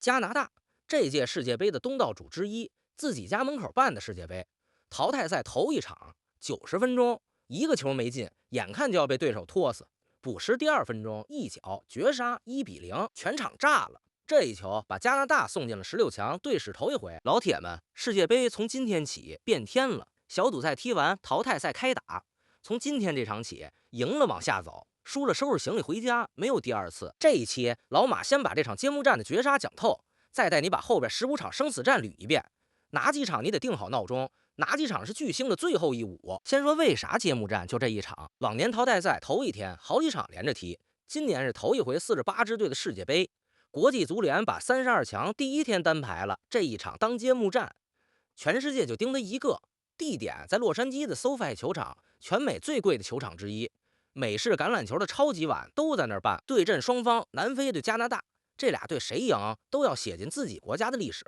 加拿大这届世界杯的东道主之一，自己家门口办的世界杯淘汰赛头一场90分钟，一个球没进，眼看就要被对手拖死。补时第2分钟，一脚绝杀1-0，全场炸了。这一球把加拿大送进了16强，队史头一回。老铁们，世界杯从今天起变天了，小组赛踢完，淘汰赛开打。从今天这场起，赢了往下走，输了收拾行李回家，没有第二次。这一期老马先把这场揭幕战的绝杀讲透，再带你把后边15场生死战捋一遍。哪几场你得定好闹钟，哪几场是巨星的最后一舞。先说为啥揭幕战就这一场？往年淘汰赛头一天好几场连着踢，今年是头一回48支队的世界杯。国际足联把32强第一天单排了，这一场当揭幕战，全世界就盯他一个。地点在洛杉矶的 SoFi 球场，全美最贵的球场之一。美式橄榄球的超级碗都在那儿办，对阵双方南非对加拿大，这俩队谁赢都要写进自己国家的历史。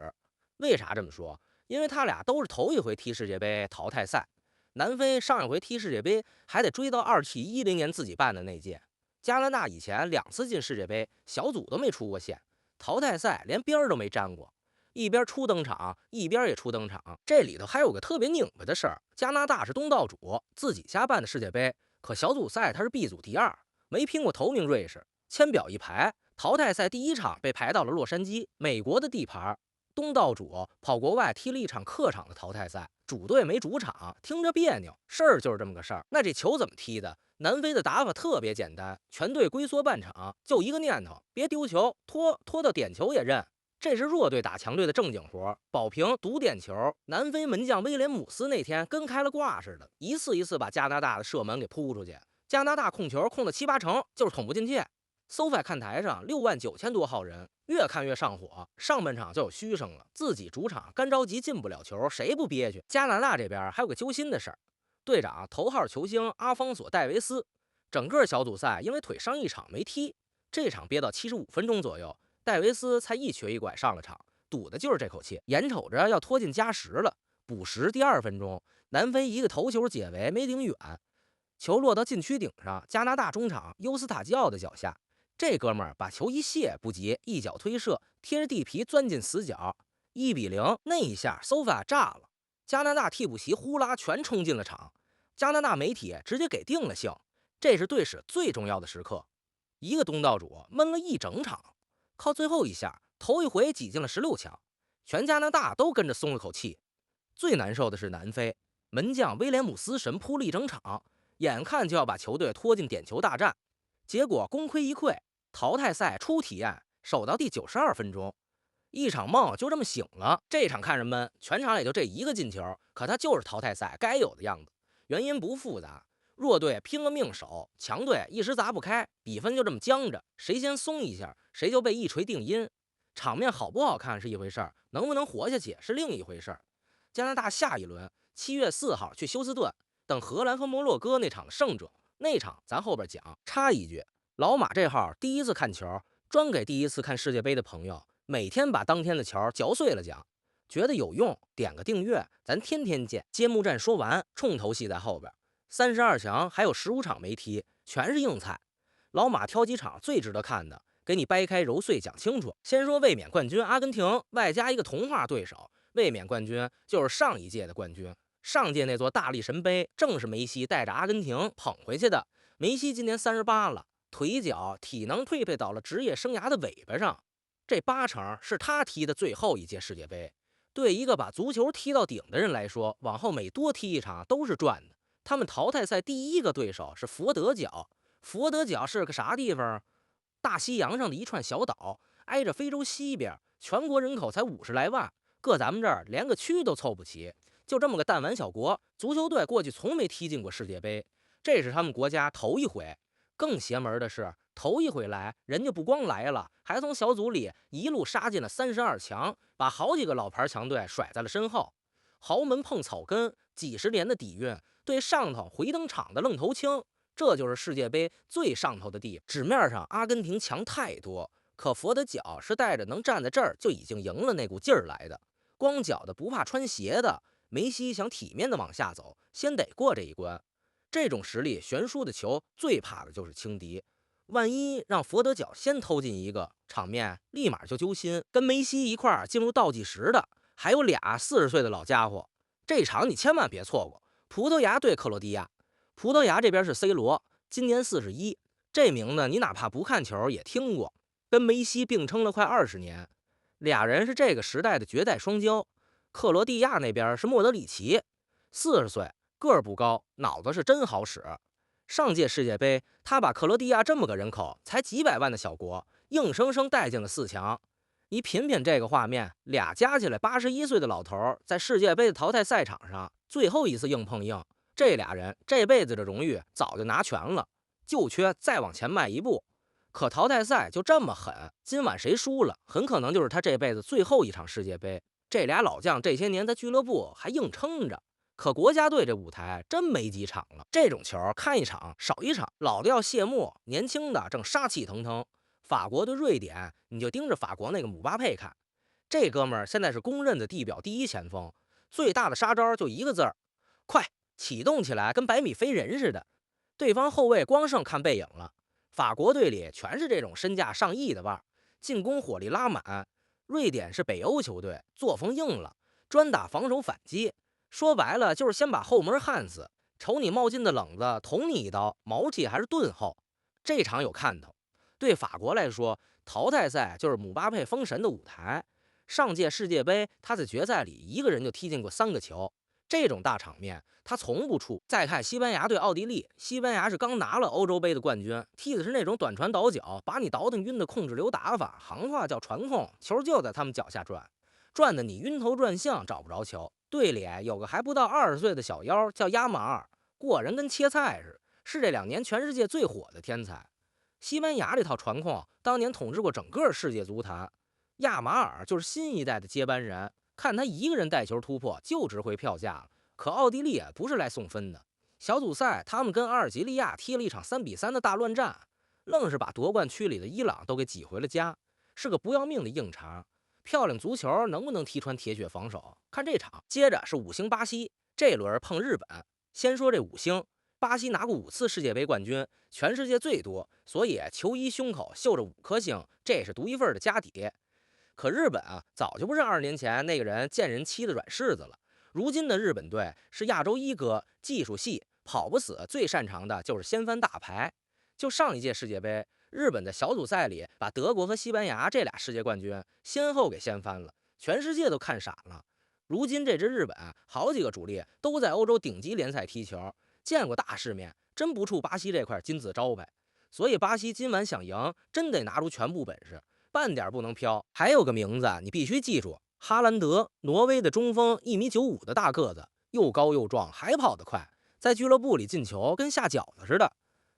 为啥这么说？因为他俩都是头一回踢世界杯淘汰赛。南非上一回踢世界杯还得追到2710年自己办的那届。加拿大以前2次进世界杯，小组都没出过线，淘汰赛连边都没沾过。一边初登场，一边也初登场。这里头还有个特别拧巴的事儿：加拿大是东道主，自己家办的世界杯，可小组赛他是 B 组第2，没拼过头名瑞士。签表一排，淘汰赛第一场被排到了洛杉矶，美国的地盘。东道主跑国外踢了一场客场的淘汰赛，主队没主场，听着别扭。事儿就是这么个事儿。那这球怎么踢的？南非的打法特别简单，全队龟缩半场，就一个念头：别丢球，拖到点球也认。这是弱队打强队的正经活，保平赌点球。南非门将威廉姆斯那天跟开了挂似的，一次一次把加拿大的射门给扑出去。加拿大控球控了7-8成，就是捅不进去。SoFi 看台上69000多号人，越看越上火。上半场就有嘘声了，自己主场干着急进不了球，谁不憋屈？加拿大这边还有个揪心的事儿，队长头号球星阿方索·戴维斯，整个小组赛因为腿伤一场没踢，这场憋到75分钟左右，戴维斯才一瘸一拐上了场，赌的就是这口气。眼瞅着要拖进加时了，补时第2分钟，南非一个头球解围没顶远，球落到禁区顶上，加拿大中场尤斯塔基奥的脚下。这哥们儿把球一卸不急，一脚推射，贴着地皮钻进死角，1-0。那一下 SoFi 炸了，加拿大替补席呼啦全冲进了场，加拿大媒体直接给定了性。这是队史最重要的时刻，一个东道主闷了一整场，靠最后一下头一回挤进了16强，全加拿大都跟着松了口气。最难受的是南非门将威廉姆斯神扑了一整场，眼看就要把球队拖进点球大战，结果功亏一篑。淘汰赛初体验，守到第92分钟，一场梦就这么醒了。这场看人闷，全场也就这一个进球，可他就是淘汰赛该有的样子。原因不复杂，弱队拼了命守，强队一时砸不开，比分就这么僵着，谁先松一下，谁就被一锤定音。场面好不好看是一回事儿，能不能活下去是另一回事儿。加拿大下一轮7月4号去休斯顿，等荷兰和摩洛哥那场的胜者，那场咱后边讲。插一句，老马这号第一次看球，专给第一次看世界杯的朋友，每天把当天的球嚼碎了讲，觉得有用，点个订阅，咱天天见。揭幕战说完，重头戏在后边，32强还有15场没踢，全是硬菜。老马挑几场最值得看的，给你掰开揉碎讲清楚。先说卫冕冠军阿根廷，外加一个童话对手，卫冕冠军就是上一届的冠军。上届那座大力神杯，正是梅西带着阿根廷捧回去的。梅西今年38了，腿脚体能退配到了职业生涯的尾巴上，这8成是他踢的最后一届世界杯。对一个把足球踢到顶的人来说，往后每多踢一场都是赚的。他们淘汰赛第一个对手是佛得角，佛得角是个啥地方？大西洋上的一串小岛，挨着非洲西边，全国人口才50来万，搁咱们这儿连个区都凑不齐。就这么个弹丸小国，足球队过去从没踢进过世界杯，这是他们国家头一回。更邪门的是，头一回来，人家不光来了，还从小组里一路杀进了32强，把好几个老牌强队甩在了身后。豪门碰草根，几十年的底蕴，对上头回登场的愣头青，这就是世界杯最上头的地方。纸面上阿根廷强太多，可佛得角是带着能站在这儿就已经赢了那股劲儿来的，光脚的不怕穿鞋的。梅西想体面的往下走，先得过这一关。这种实力悬殊的球，最怕的就是轻敌。万一让佛得角先偷进一个，场面立马就揪心。跟梅西一块儿进入倒计时的还有俩40岁的老家伙，这场你千万别错过。葡萄牙对克罗地亚，葡萄牙这边是 C 罗，今年41，这名字你哪怕不看球也听过，跟梅西并称了快20年，俩人是这个时代的绝代双骄。克罗地亚那边是莫德里奇，40岁，个儿不高，脑子是真好使。上届世界杯，他把克罗地亚这么个人口才几百万的小国，硬生生带进了4强。你品品这个画面，俩加起来81岁的老头在世界杯的淘汰赛场上最后一次硬碰硬，这俩人这辈子的荣誉早就拿全了，就缺再往前迈一步。可淘汰赛就这么狠，今晚谁输了，很可能就是他这辈子最后一场世界杯。这俩老将这些年在俱乐部还硬撑着，可国家队这舞台真没几场了。这种球看一场少一场，老的要谢幕，年轻的正杀气腾腾。法国对瑞典，你就盯着法国那个姆巴佩看，这哥们儿现在是公认的地表第一前锋，最大的杀招就一个字儿：快！启动起来跟百米飞人似的，对方后卫光剩看背影了。法国队里全是这种身价上亿的腕儿，进攻火力拉满。瑞典是北欧球队，作风硬了，专打防守反击，说白了就是先把后门焊死，瞅你冒进的冷子，捅你一刀，毛气还是盾后。这场有看头。对法国来说，淘汰赛就是姆巴佩封神的舞台。上届世界杯，他在决赛里一个人就踢进过3个球，这种大场面他从不怵。再看西班牙对奥地利，西班牙是刚拿了欧洲杯的冠军，踢的是那种短传倒脚，把你倒腾晕的控制流打法，行话叫传控，球就在他们脚下转，转的你晕头转向，找不着球。队里有个还不到20岁的小妖叫亚马尔，过人跟切菜似的，是这2年全世界最火的天才。西班牙这套传控当年统治过整个世界足坛，亚马尔就是新一代的接班人。看他一个人带球突破就值回票价了。可奥地利不是来送分的，小组赛他们跟阿尔及利亚踢了一场3-3的大乱战，愣是把夺冠区里的伊朗都给挤回了家，是个不要命的硬茬。漂亮足球能不能踢穿铁血防守，看这场。接着是5星巴西，这轮碰日本。先说这5星，巴西拿过5次世界杯冠军，全世界最多，所以球衣胸口绣着5颗星，这是独一份的家底。可日本早就不是20年前那个人见人欺的软柿子了。如今的日本队是亚洲一哥，技术系，跑不死，最擅长的就是掀翻大牌。就上一届世界杯，日本在小组赛里把德国和西班牙这俩世界冠军先后给掀翻了，全世界都看傻了。如今这支日本好几个主力都在欧洲顶级联赛踢球，见过大世面，真不怵巴西这块金字招牌。所以巴西今晚想赢，真得拿出全部本事，半点不能飘。还有个名字你必须记住，哈兰德，挪威的中锋，1.95米的大个子，又高又壮，还跑得快，在俱乐部里进球跟下饺子似的，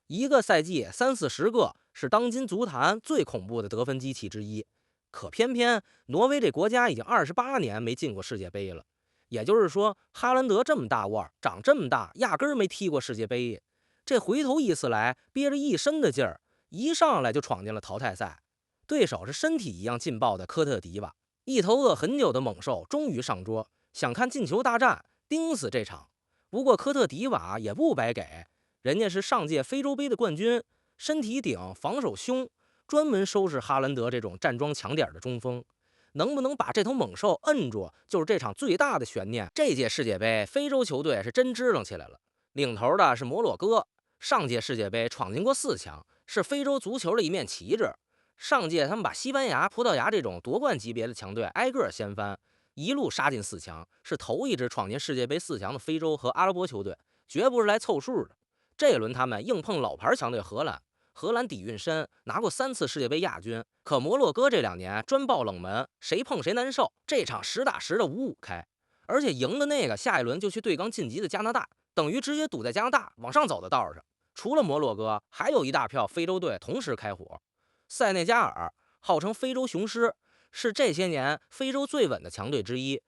一个赛季30-40个，是当今足坛最恐怖的得分机器之一。可偏偏挪威这国家已经28年没进过世界杯了，也就是说，哈兰德这么大腕，长这么大，压根儿没踢过世界杯。这回头一次来，憋着一身的劲儿，一上来就闯进了淘汰赛。对手是身体一样劲爆的科特迪瓦，一头饿很久的猛兽终于上桌，想看进球大战，盯死这场。不过科特迪瓦也不白给，人家是上届非洲杯的冠军，身体顶，防守凶，专门收拾哈兰德这种站桩强点的中锋。能不能把这头猛兽摁住，就是这场最大的悬念。这届世界杯，非洲球队是真支棱起来了，领头的是摩洛哥，上届世界杯闯进过4强，是非洲足球的一面旗帜。上届他们把西班牙、葡萄牙这种夺冠级别的强队挨个掀翻，一路杀进4强，是头一支闯进世界杯4强的非洲和阿拉伯球队，绝不是来凑数的。这轮他们硬碰老牌强队荷兰，荷兰底蕴深，拿过3次世界杯亚军。可摩洛哥这2年专爆冷门，谁碰谁难受。这场实打实的5-5开，而且赢的那个下一轮就去对刚晋级的加拿大，等于直接堵在加拿大往上走的道上。除了摩洛哥，还有一大票非洲队同时开火。塞内加尔号称非洲雄狮，是这些年非洲最稳的强队之一，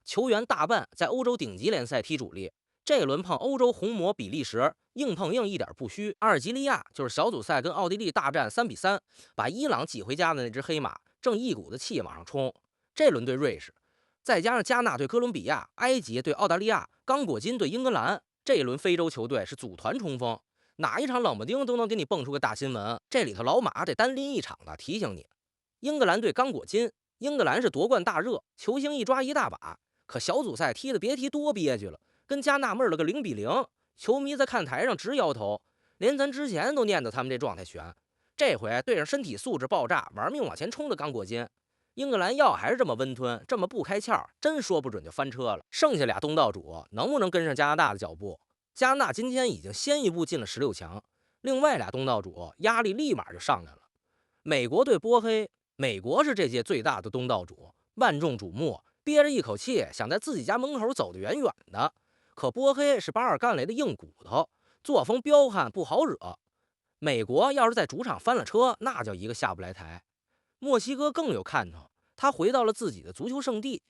球员大半在欧洲顶级联赛踢主力。这轮碰欧洲红魔比利时，硬碰硬一点不虚。阿尔及利亚就是小组赛跟奥地利大战3-3，把伊朗挤回家的那只黑马，正一股子气往上冲。这轮对瑞士，再加上加纳对哥伦比亚，埃及对澳大利亚，刚果金对英格兰，这一轮非洲球队是组团冲锋。哪一场冷不丁都能给你蹦出个大新闻。这里头老马得单拎一场的，提醒你，英格兰对刚果金，英格兰是夺冠大热，球星一抓一大把，可小组赛踢的别提多憋屈了，跟加纳闷了个0-0，球迷在看台上直摇头，连咱之前都念叨他们这状态悬，这回对上身体素质爆炸、玩命往前冲的刚果金，英格兰要还是这么温吞，这么不开窍，真说不准就翻车了。剩下俩东道主能不能跟上加拿大的脚步？加拿大今天已经先一步进了16强，另外俩东道主压力立马就上来了。美国对波黑，美国是这届最大的东道主，万众瞩目，憋着一口气想在自己家门口走得远远的。可波黑是巴尔干雷的硬骨头，作风彪悍，不好惹。美国要是在主场翻了车，那叫一个下不来台。墨西哥更有看头，他回到了自己的足球圣地，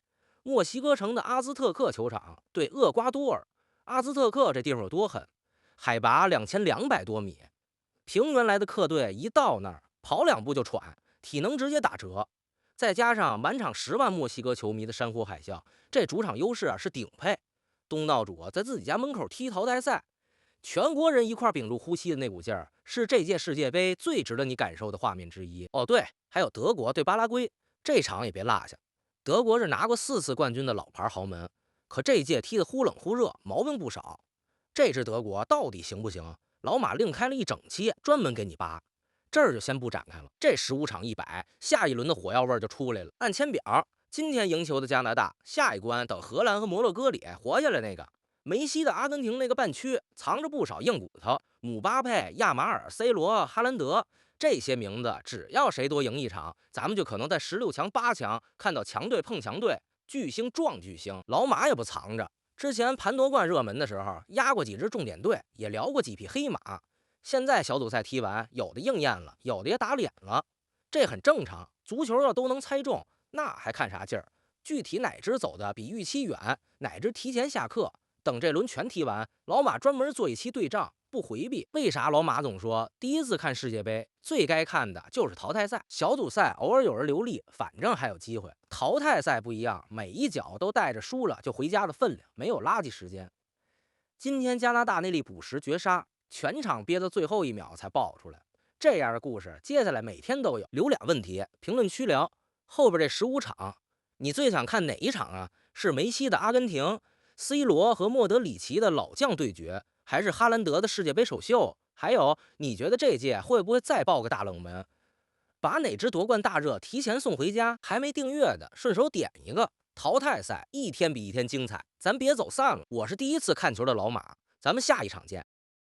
墨西哥城的阿兹特克球场对厄瓜多尔。阿兹特克这地方有多狠？海拔2200多米，平原来的客队一到那儿跑2步就喘，体能直接打折。再加上满场10万墨西哥球迷的山呼海啸，这主场优势是顶配。东道主在自己家门口踢淘汰赛，全国人一块屏住呼吸的那股劲儿，是这届世界杯最值得你感受的画面之一。哦，对，还有德国对巴拉圭，这场也别落下。德国是拿过4次冠军的老牌豪门，可这届踢得忽冷忽热，毛病不少。这支德国到底行不行？老马另开了一整期，专门给你扒。这儿就先不展开了。这15场100，下一轮的火药味就出来了。按签表，今天赢球的加拿大，下一关等荷兰和摩洛哥里活下来那个。梅西的阿根廷那个半区藏着不少硬骨头，姆巴佩、亚马尔、C 罗、哈兰德这些名字，只要谁多赢一场，咱们就可能在16强、8强看到强队碰强队，巨星撞巨星。老马也不藏着，之前盘夺冠热门的时候压过几支重点队，也聊过几匹黑马。现在小组赛踢完，有的应验了，有的也打脸了，这很正常。足球要都能猜中，那还看啥劲儿？具体哪支走的比预期远，哪支提前下课，等这轮全踢完，老马专门做一期对账，不回避。为啥老马总说第一次看世界杯最该看的就是淘汰赛？小组赛偶尔有人留力，反正还有机会。淘汰赛不一样，每一脚都带着输了就回家的分量，没有垃圾时间。今天加拿大那粒补时绝杀，全场憋到最后一秒才爆出来。这样的故事，接下来每天都有。留俩问题，评论区聊。后边这15场，你最想看哪一场啊？是梅西的阿根廷，C 罗和莫德里奇的老将对决，还是哈兰德的世界杯首秀？还有，你觉得这届会不会再爆个大冷门？把哪支夺冠大热提前送回家？还没订阅的，顺手点一个。淘汰赛一天比一天精彩，咱别走散了。我是第一次看球的老马，咱们下一场见。